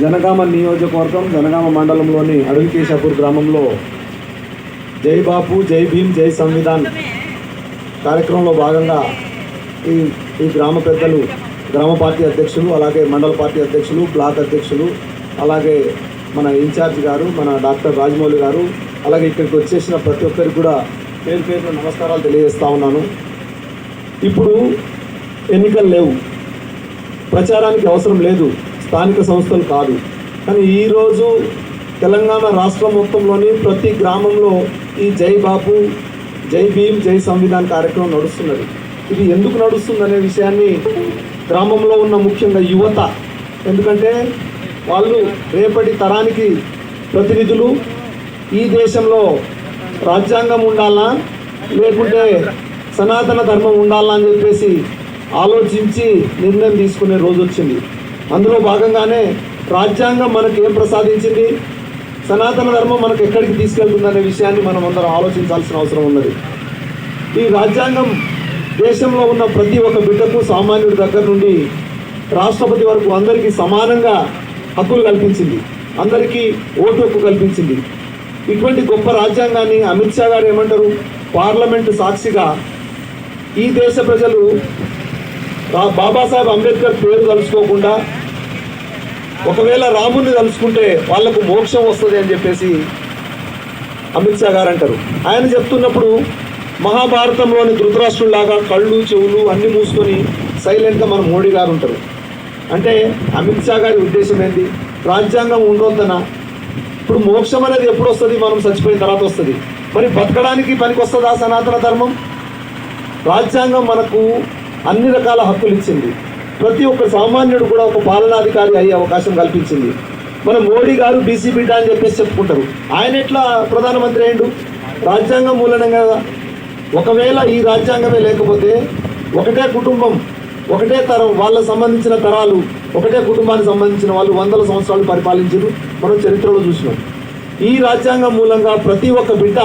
జనగామ నియోజకవర్గం జనగామ మండలంలోని అడవికేశాపూర్ గ్రామంలో జై బాపు జై భీమ్ జై సంవిధాన్ కార్యక్రమంలో భాగంగా ఈ గ్రామ పెద్దలు గ్రామ పార్టీ అధ్యక్షులు అలాగే మండల పార్టీ అధ్యక్షులు బ్లాక్ అధ్యక్షులు అలాగే మన ఇన్ఛార్జ్ గారు మన డాక్టర్ రాజమౌళి గారు అలాగే ఇక్కడికి వచ్చేసిన ప్రతి ఒక్కరికి కూడా పేరు పేరున నమస్కారాలు తెలియజేస్తూ ఉన్నాను. ఇప్పుడు ఎన్నికలు లేవు, ప్రచారానికి అవసరం లేదు, స్థానిక సంస్థలు కాదు. కానీ ఈరోజు తెలంగాణ రాష్ట్రం మొత్తంలోని ప్రతి గ్రామంలో ఈ జై బాపు జై భీమ్ జై సంవిధాన్ కార్యక్రమం నడుస్తున్నది. ఇది ఎందుకు నడుస్తుందనే విషయాన్ని గ్రామంలో ఉన్న ముఖ్యంగా యువత, ఎందుకంటే వాళ్ళు రేపటి తరానికి ప్రతినిధులు. ఈ దేశంలో రాజ్యాంగం ఉండాలా లేకుంటే సనాతన ధర్మం ఉండాలా అని చెప్పేసి ఆలోచించి నిర్ణయం తీసుకునే రోజు వచ్చింది. అందులో భాగంగానే రాజ్యాంగం మనకు ఏం ప్రసాదించింది, సనాతన ధర్మం మనకు ఎక్కడికి తీసుకెళ్తుందనే విషయాన్ని మనం అందరం ఆలోచించాల్సిన అవసరం ఉన్నది. ఈ రాజ్యాంగం దేశంలో ఉన్న ప్రతి ఒక్క బిడ్డకు సామాన్యుడి దగ్గర నుండి రాష్ట్రపతి వరకు అందరికీ సమానంగా హక్కులు కల్పించింది, అందరికీ ఓటు హక్కు కల్పించింది. ఇటువంటి గొప్ప రాజ్యాంగాన్ని అమిత్ షా గారు ఏమంటారు, పార్లమెంటు సాక్షిగా ఈ దేశ ప్రజలు బాబాసాహెబ్ అంబేద్కర్ పేరు తలుచుకోకుండా ఒకవేళ రాముని తలుచుకుంటే వాళ్లకు మోక్షం వస్తుంది అని చెప్పేసి అమిత్ షా గారు అంటారు. ఆయన చెప్తున్నప్పుడు మహాభారతంలోని ధృతరాష్ట్రులాగా కళ్ళు చెవులు అన్నీ మూసుకొని సైలెంట్గా మన మోడీ గారు ఉంటారు. అంటే అమిత్ షా గారి ఉద్దేశం ఏంటి, రాజ్యాంగం ఉండొద్దనా? ఇప్పుడు మోక్షం అనేది ఎప్పుడు వస్తుంది, మనం చచ్చిపోయిన తర్వాత వస్తుంది. మరి బతకడానికి పనికి వస్తుందా సనాతన ధర్మం? రాజ్యాంగం మనకు అన్ని రకాల హక్కులు ఇచ్చింది. ప్రతి ఒక్క సామాన్యుడు కూడా ఒక పాలనాధికారి అయ్యే అవకాశం కల్పించింది. మన మోడీ గారు బీసీ బిడ్డ అని చెప్పేసి చెప్పుకుంటారు. ఆయన ఎట్లా ప్రధానమంత్రి అయ్యిండు? రాజ్యాంగం మూలనంగా కదా. ఒకవేళ ఈ రాజ్యాంగమే లేకపోతే ఒకటే కుటుంబం ఒకటే తరం వాళ్ళకు సంబంధించిన తరాలు ఒకటే కుటుంబానికి సంబంధించిన వాళ్ళు వందల సంవత్సరాలు పరిపాలించారు, మనం చరిత్రలో చూసినాం. ఈ రాజ్యాంగం మూలంగా ప్రతి ఒక్క బిడ్డ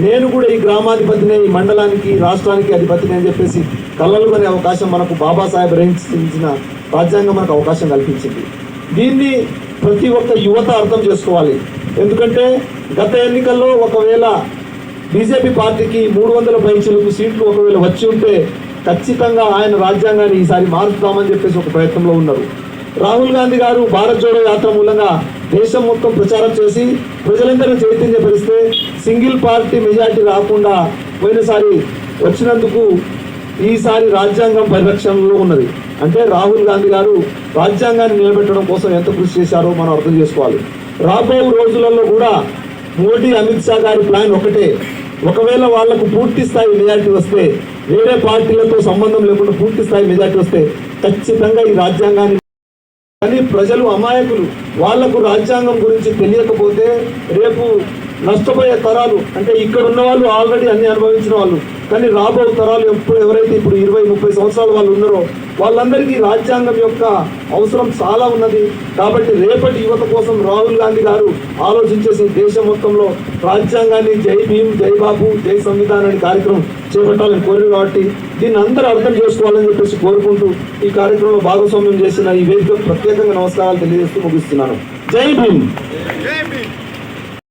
నేను కూడా ఈ గ్రామాధిపతినే, ఈ మండలానికి రాష్ట్రానికి అధిపతిని అని చెప్పేసి కళ్ళలు కొనే అవకాశం మనకు బాబాసాహెబ్ రచించిన రాజ్యాంగం మనకు అవకాశం కల్పించింది. దీన్ని ప్రతి ఒక్క యువత అర్థం చేసుకోవాలి. ఎందుకంటే గత ఎన్నికల్లో ఒకవేళ బీజేపీ పార్టీకి 300 పైచిలకు సీట్లు ఒకవేళ వచ్చి ఉంటే ఖచ్చితంగా ఆయన రాజ్యాంగాన్ని ఈసారి మారుస్తామని చెప్పేసి ఒక ప్రయత్నంలో ఉన్నారు. రాహుల్ గాంధీ గారు భారత్ జోడో యాత్ర మూలంగా దేశం మొత్తం ప్రచారం చేసి ప్రజలందరూ చైతన్యపరిస్తే సింగిల్ పార్టీ మెజార్టీ రాకుండా పోయినసారి వచ్చినందుకు ఈసారి రాజ్యాంగం పరిరక్షణలో ఉన్నది. అంటే రాహుల్ గాంధీ గారు రాజ్యాంగాన్ని నిలబెట్టడం కోసం ఎంత కృషి చేశారో మనం అర్థం చేసుకోవాలి. రాబోయే రోజులలో కూడా మోడీ అమిత్ షా గారి ప్లాన్ ఒకటే, ఒకవేళ వాళ్లకు పూర్తి స్థాయి మెజార్టీ వస్తే, వేరే పార్టీలతో సంబంధం లేకుండా పూర్తి స్థాయి మెజార్టీ వస్తే ఖచ్చితంగా ఈ రాజ్యాంగాన్ని. కానీ ప్రజలు అమాయకులు, వాళ్లకు రాజ్యాంగం గురించి తెలియకపోతే రేపు నష్టపోయే తరాలు, అంటే ఇక్కడ ఉన్న వాళ్ళు ఆల్రెడీ అన్ని అనుభవించిన వాళ్ళు, కానీ రాబో తరాలు ఎవరైతే ఇప్పుడు 20-30 సంవత్సరాల వాళ్ళు ఉన్నారో వాళ్ళందరికీ రాజ్యాంగం యొక్క అవసరం చాలా ఉన్నది. కాబట్టి రేపటి యువత కోసం రాహుల్ గాంధీ గారు ఆలోచించేసి దేశం మొత్తంలో రాజ్యాంగాన్ని జై భీమ్ జై బాపు జై సంవిధాన్ అనే కార్యక్రమం చేపట్టాలని కోరారు. కాబట్టి దీన్ని అందరూ అర్థం చేసుకోవాలని చెప్పేసి కోరుకుంటూ ఈ కార్యక్రమంలో భాగస్వామ్యం చేసిన ఈ వేదికకు ప్రత్యేకంగా నమస్కారాలు తెలియజేస్తూ ముగిస్తున్నాను. జై భీమ్.